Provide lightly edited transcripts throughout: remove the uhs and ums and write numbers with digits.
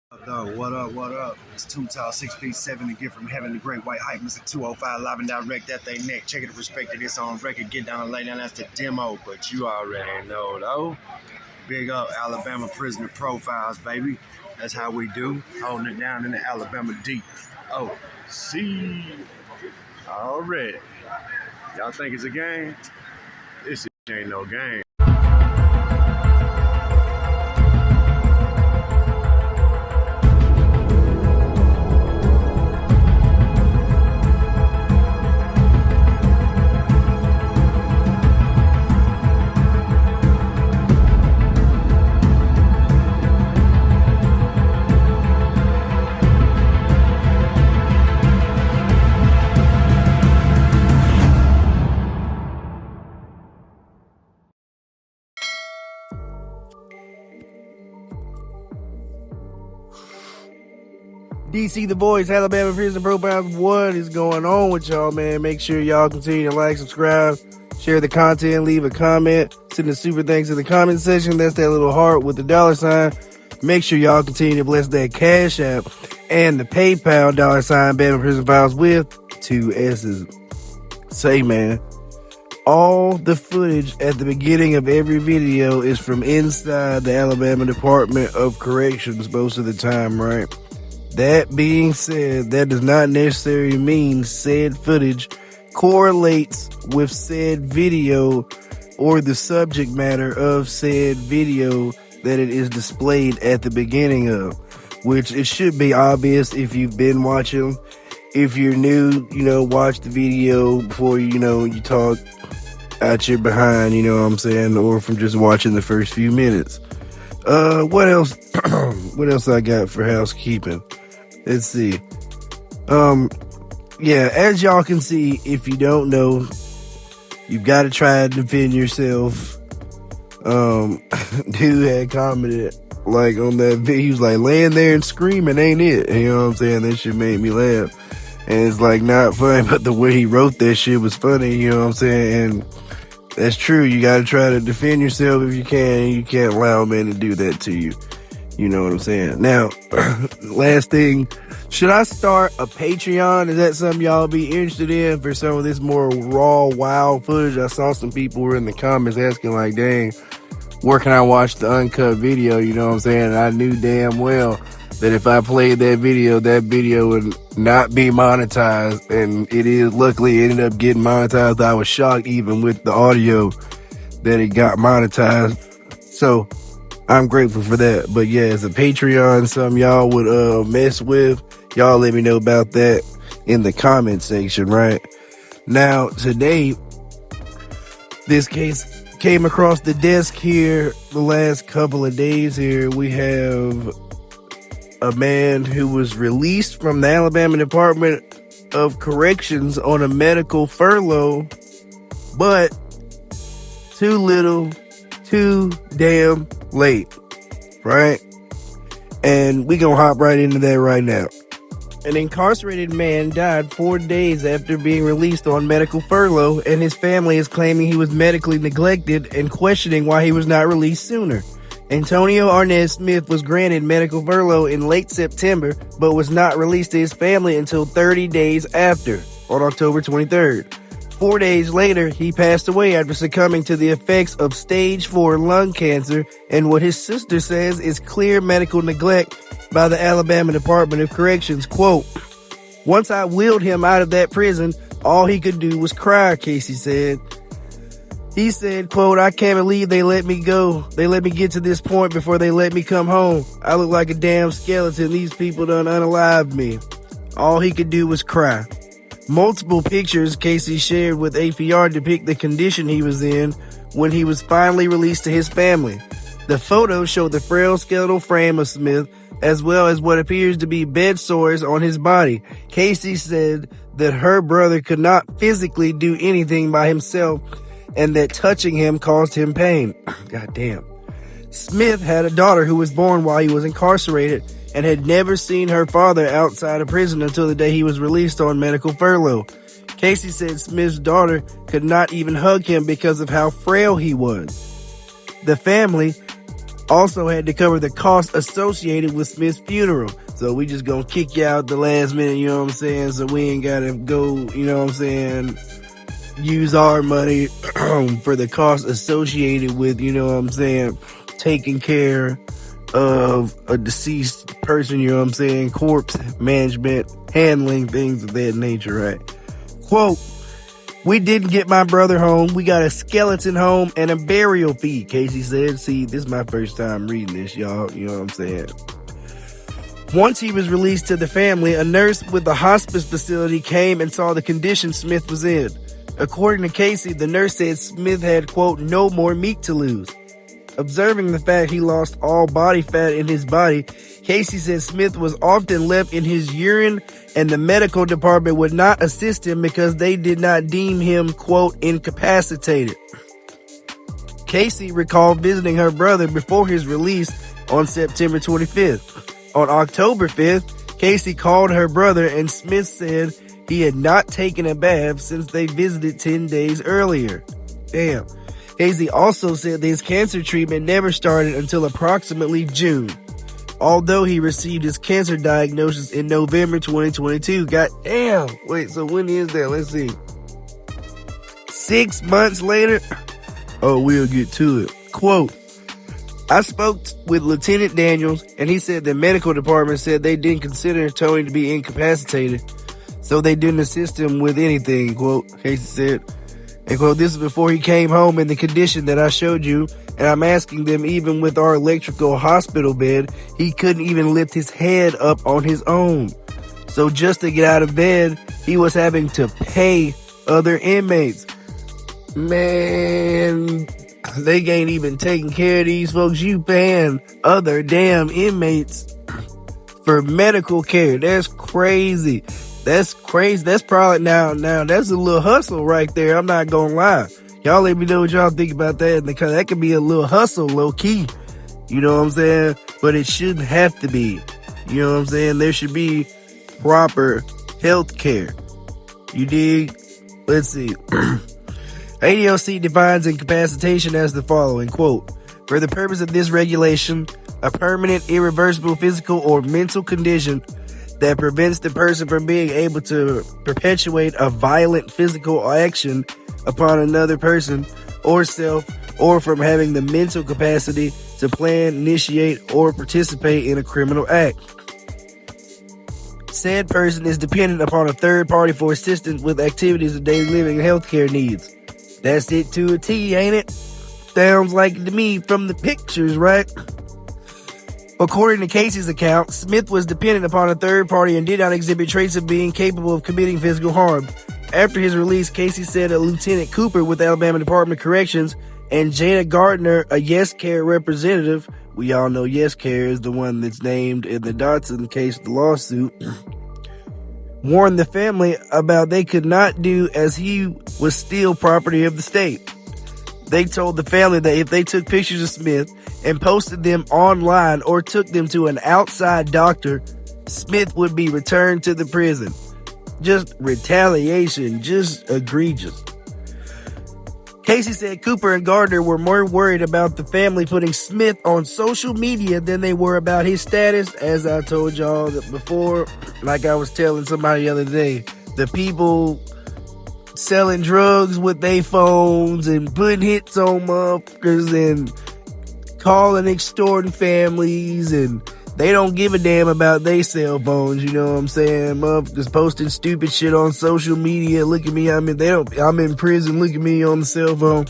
What up, what up? It's 2 tall, 6 feet 7, a gift from heaven, the great white hype, Mr. 205, live and direct at they neck. Check it, respect it, it's on record, get down and lay down, that's the demo, but you already know, though. Big up Alabama prisoner profiles, baby. That's how we do, holding it down in the Alabama deep. Oh, see, already. Y'all think it's a game? This ain't no game. DC the Voice, Alabama Prisoner Profiles. What is going on with y'all, man? Make sure y'all continue to like, subscribe, share the content, leave a comment, send a super thanks in the comment section. That's that little heart with the $sign. Make sure y'all continue to bless that Cash App and the PayPal $sign Bama Prison Files with 2 S's. Say, man, all the footage at the beginning of every video is from inside the Alabama Department of Corrections most of the time, right? That being said, that does not necessarily mean said footage correlates with said video or the subject matter of said video that it is displayed at the beginning of, which it should be obvious if you've been watching. If you're new, watch the video before, you talk out your behind, you know what I'm saying, or from just watching the first few minutes. What else? What else I got for housekeeping? Let's see. Yeah, as y'all can see, if you don't know, you've got to try to defend yourself. Dude had commented, like, on that video, he was like, laying there and screaming ain't it? You know what I'm saying? That shit made me laugh. And it's like not funny, but the way he wrote that shit was funny, you know what I'm saying? And that's true. You got to try to defend yourself if you can. You can't allow a man to do that to you. You know what I'm saying? Now, last thing, should I start a Patreon? Is that something y'all be interested in for some of this more raw, wild footage? I saw some people were in the comments asking like, dang, where can I watch the uncut video? You know what I'm saying? And I knew damn well that if I played that video would not be monetized. And luckily it ended up getting monetized. I was shocked even with the audio that it got monetized. So I'm grateful for that. But yeah, as a Patreon, something y'all would mess with, y'all let me know about that in the comment section, right? Now, today, this case came across the desk here the last couple of days here. We have a man who was released from the Alabama Department of Corrections on a medical furlough, but too little, too damn late, right? And we gonna hop right into that right now. An incarcerated man died 4 days after being released on medical furlough, and his family is claiming he was medically neglected and questioning why he was not released sooner. Antonio Smith was granted medical furlough in late September, but was not released to his family until 30 days after, on October 23rd. 4 days later, he passed away after succumbing to the effects of stage 4 lung cancer and what his sister says is clear medical neglect by the Alabama Department of Corrections. Quote, once I wheeled him out of that prison, all he could do was cry, Casey said. He said, quote, I can't believe they let me go. They let me get to this point before they let me come home. I look like a damn skeleton. These people done unalived me. All he could do was cry. Multiple pictures Casey shared with APR depict the condition he was in when he was finally released to his family. The photos show the frail skeletal frame of Smith, as well as what appears to be bed sores on his body. Casey said that her brother could not physically do anything by himself and that touching him caused him pain. God damn. Smith had a daughter who was born while he was incarcerated and had never seen her father outside of prison until the day he was released on medical furlough. Casey said Smith's daughter could not even hug him because of how frail he was. The family also had to cover the costs associated with Smith's funeral. So we just gonna kick you out the last minute, you know what I'm saying? So we ain't gotta go, you know what I'm saying, use our money for the costs associated with, you know what I'm saying, taking care of a deceased person, you know what I'm saying, corpse management, handling things of that nature, right? Quote, "We didn't get my brother home. We got a skeleton home and a burial fee," Casey said. See, this is my first time reading this, y'all. You know what I'm saying? Once he was released to the family, a nurse with the hospice facility came and saw the condition Smith was in. According to Casey, the nurse said Smith had, quote, "no more meat to lose." Observing the fact he lost all body fat in his body, Casey said Smith was often left in his urine and the medical department would not assist him because they did not deem him, quote, "incapacitated." Casey recalled visiting her brother before his release on September 25th. On October 5th, Casey called her brother and Smith said he had not taken a bath since they visited 10 days earlier. Damn. Casey also said that his cancer treatment never started until approximately June, although he received his cancer diagnosis in November 2022. God damn. Wait, so when is that? Let's see. 6 months later? Oh, we'll get to it. Quote, "I spoke with Lieutenant Daniels, and he said the medical department said they didn't consider Tony to be incapacitated, so they didn't assist him with anything," quote, Casey said. And quote, "This is before he came home in the condition that I showed you, and I'm asking them, even with our electrical hospital bed, he couldn't even lift his head up on his own. So just to get out of bed, he was having to pay other inmates." Man, they ain't even taking care of these folks. You paying other damn inmates for medical care. That's crazy. That's crazy. That's probably now that's a little hustle right there. I'm not gonna lie. Y'all let me know what y'all think about that, because that could be a little hustle, low key. You know what I'm saying? But it shouldn't have to be. You know what I'm saying? There should be proper health care. You dig? Let's see. ADOC defines incapacitation as the following, quote, "For the purpose of this regulation, a permanent, irreversible physical or mental condition that prevents the person from being able to perpetuate a violent physical action upon another person or self, or from having the mental capacity to plan, initiate, or participate in a criminal act. Said person is dependent upon a third party for assistance with activities of daily living and healthcare needs." That's it to a T, ain't it? Sounds like it to me from the pictures, right? According to Casey's account, Smith was dependent upon a third party and did not exhibit traits of being capable of committing physical harm. After his release, Casey said that Lieutenant Cooper with the Alabama Department of Corrections and Jada Gardner, a Yes Care representative, we all know Yes Care is the one that's named in the Dotson case of the lawsuit, warned the family about they could not do as he was still property of the state. They told the family that if they took pictures of Smith and posted them online or took them to an outside doctor, Smith would be returned to the prison. Just retaliation, just egregious. Casey said Cooper and Gardner were more worried about the family putting Smith on social media than they were about his status. As I told y'all before, like I was telling somebody the other day, the people selling drugs with their phones and putting hits on motherfuckers and calling, extorting families, and they don't give a damn about their cell phones, you know what I'm saying? Motherfuckers posting stupid shit on social media. Look at me, I'm in prison, look at me on the cell phone.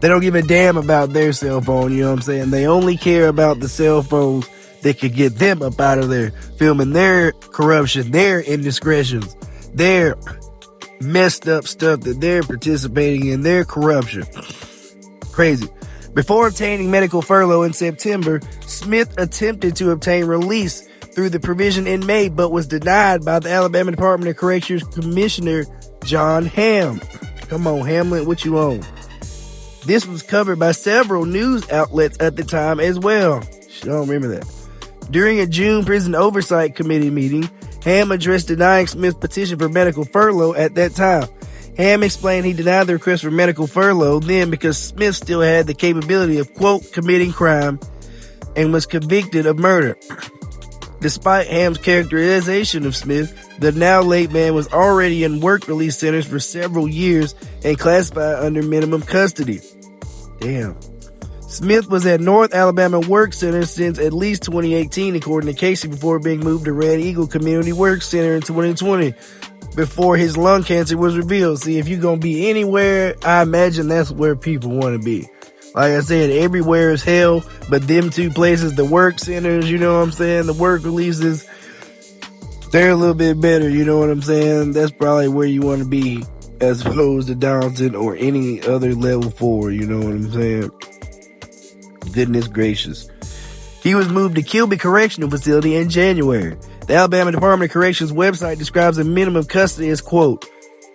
They don't give a damn about their cell phone, you know what I'm saying? They only care about the cell phones that could get them up out of there, filming their corruption, their indiscretions, their messed up stuff that they're participating in, their corruption. Crazy. Before obtaining medical furlough in September, Smith attempted to obtain release through the provision in May, but was denied by the Alabama Department of Corrections Commissioner John Hamm. Come on, Hamlet, what you on? This was covered by several news outlets at the time as well. I don't remember that. During a June Prison Oversight Committee meeting, Hamm addressed denying Smith's petition for medical furlough at that time. Hamm explained he denied the request for medical furlough then because Smith still had the capability of, quote, committing crime. and was convicted of murder. Despite Ham's characterization of Smith, the now late man was already in work release centers for several years and classified under minimum custody. Damn. Smith was at North Alabama Work Center since at least 2018, according to Casey, before being moved to Red Eagle Community Work Center in 2020, before his lung cancer was revealed. See, if you're going to be anywhere, I imagine that's where people want to be. Like I said, everywhere is hell, but them two places, the work centers, you know what I'm saying, the work releases, they're a little bit better, you know what I'm saying? That's probably where you want to be, as opposed to Downton or any other level 4, you know what I'm saying? Goodness gracious. He was moved to Kilby Correctional Facility in January. The Alabama Department of Corrections website describes a minimum custody as, quote,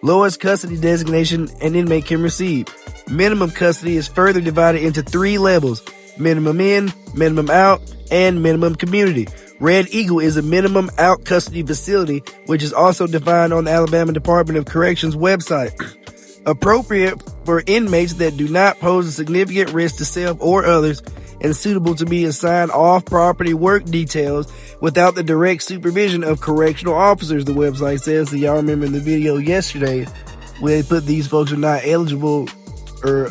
lowest custody designation an inmate can receive. Minimum custody is further divided into 3 levels: minimum in, minimum out, and minimum community. Red Eagle is a minimum out custody facility, which is also defined on the Alabama Department of Corrections website. Appropriate for inmates that do not pose a significant risk to self or others, and suitable to be assigned off-property work details without the direct supervision of correctional officers, the website says. So y'all remember in the video yesterday where they put these folks are not eligible or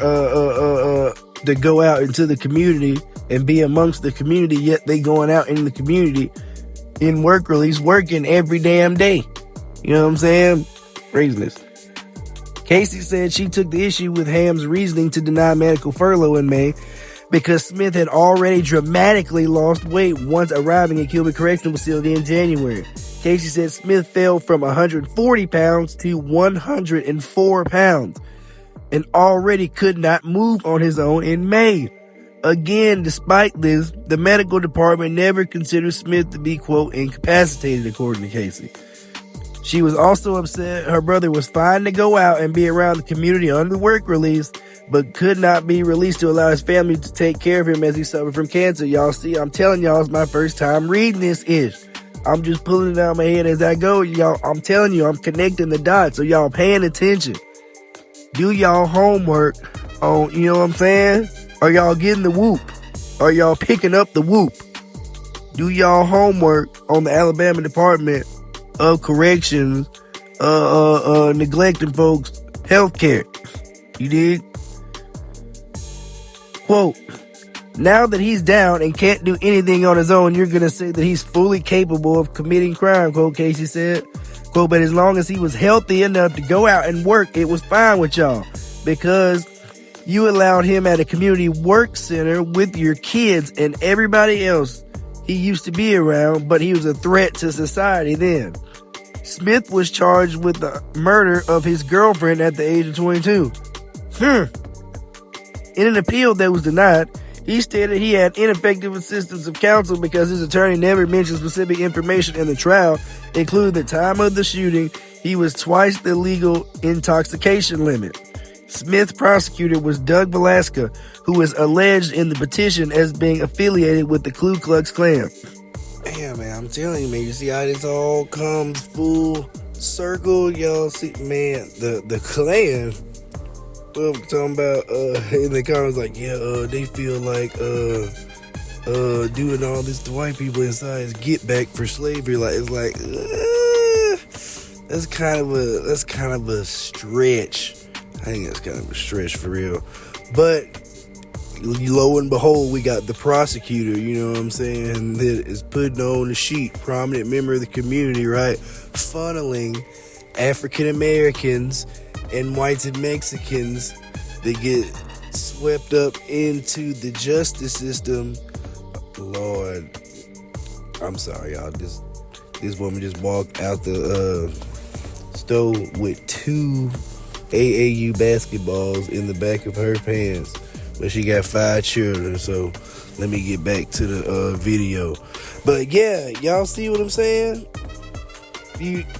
to go out into the community and be amongst the community, yet they going out in the community in work release, working every damn day. You know what I'm saying? Craziness. Casey said she took the issue with Ham's reasoning to deny medical furlough in May because Smith had already dramatically lost weight once arriving at Kilby Correctional Facility in January. Casey said Smith fell from 140 pounds to 104 pounds and already could not move on his own in May. Again, despite this, the medical department never considered Smith to be, quote, incapacitated, according to Casey. She was also upset her brother was fine to go out and be around the community under work release, but could not be released to allow his family to take care of him as he suffered from cancer. Y'all see, I'm telling y'all, it's my first time reading this ish. I'm just pulling it out of my head as I go. Y'all, I'm telling you, I'm connecting the dots, so y'all paying attention. Do y'all homework on, you know what I'm saying? Are y'all getting the whoop? Are y'all picking up the whoop? Do y'all homework on the Alabama Department of Corrections neglecting folks' health care? You dig? Quote, now that he's down and can't do anything on his own, you're going to say that he's fully capable of committing crime, quote, Casey said. Quote, but as long as he was healthy enough to go out and work, it was fine with y'all because you allowed him at a community work center with your kids and everybody else he used to be around, but he was a threat to society then. Smith was charged with the murder of his girlfriend at the age of 22. In an appeal that was denied, he stated he had ineffective assistance of counsel because his attorney never mentioned specific information in the trial, including the time of the shooting. He was twice the legal intoxication limit. Smith's prosecutor was Doug Velasca, who was alleged in the petition as being affiliated with the Ku Klux Klan. Damn, man, I'm telling you, man, you see how this all comes full circle? Y'all see, man, the Klan, well, we're talking about, in the comments, like, yeah, they feel like, doing all this to white people inside is get back for slavery. Like, it's like, that's kind of a stretch. I think that's kind of a stretch for real. But lo and behold, we got the prosecutor, you know what I'm saying, that is putting on the sheet, prominent member of the community, right, funneling African Americans and whites and Mexicans that get swept up into the justice system. Lord, I'm sorry, y'all. This woman just walked out the stove with 2 AAU basketballs in the back of her pants, but she got 5 children. So let me get back to the video. But yeah, y'all see what I'm saying?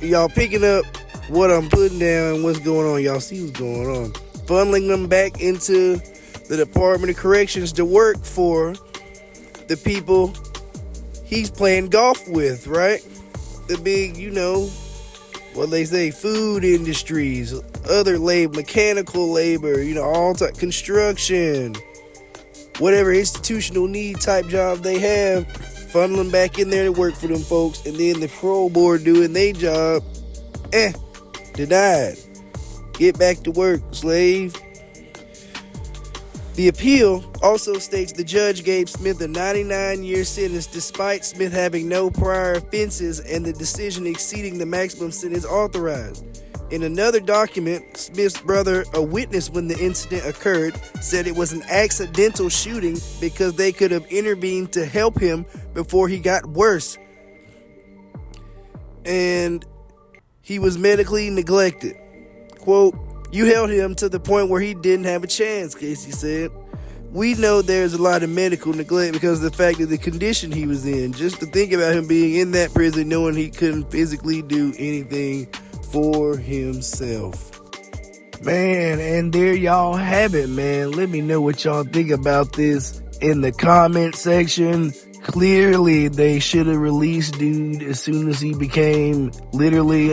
Y'all picking up what I'm putting down and what's going on. Y'all see what's going on. Funneling them back into the Department of Corrections to work for the people he's playing golf with, right? The big, you know, what they say, food industries, other labor, mechanical labor, you know, all type, construction. whatever institutional need type job they have, funneling back in there to work for them folks, and then the parole board doing their job, denied. Get back to work, slave. The appeal also states the judge gave Smith a 99-year sentence despite Smith having no prior offenses and the decision exceeding the maximum sentence authorized. In another document, Smith's brother, a witness when the incident occurred, said it was an accidental shooting because they could have intervened to help him before he got worse. And he was medically neglected. Quote, "You held him to the point where he didn't have a chance," Casey said. "We know there's a lot of medical neglect because of the fact of the condition he was in. Just to think about him being in that prison knowing he couldn't physically do anything for himself." Man, and there y'all have it, man. Let me know what y'all think about this in the comment section. Clearly, they should have released dude as soon as he became literally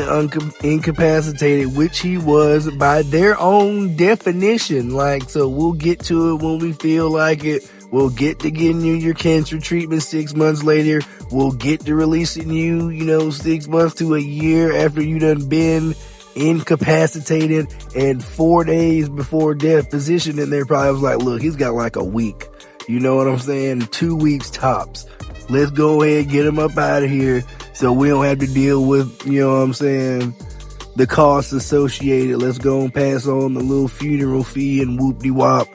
incapacitated, which he was by their own definition. Like, so we'll get to it when we feel like it. We'll get to getting you your cancer treatment 6 months later. We'll get to releasing you, 6 months to a year after you done been incapacitated, and 4 days before death. Physician in there probably was like, look, he's got like a week. You know what I'm saying? 2 weeks tops. Let's go ahead and get him up out of here so we don't have to deal with, the costs associated. Let's go and pass on the little funeral fee and whoop-de-wop.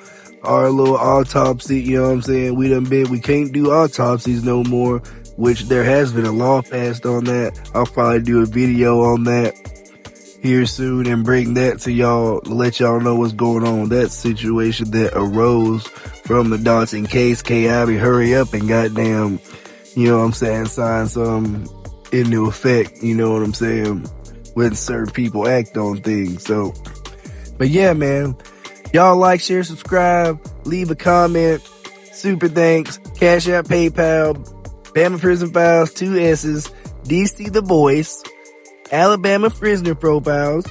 Our little autopsy, we can't do autopsies no more, which there has been a law passed on that. I'll probably do a video on that here soon and bring that to y'all to let y'all know what's going on with that situation that arose from the Dodson case. K.I.B. hurry up and goddamn, sign some into effect, when certain people act on things. So, but yeah, man, y'all like, share, subscribe, leave a comment. Super thanks. Cash App, PayPal, Bama Prison Files, 2 S's, DC The Voice, Alabama Prisoner Profiles,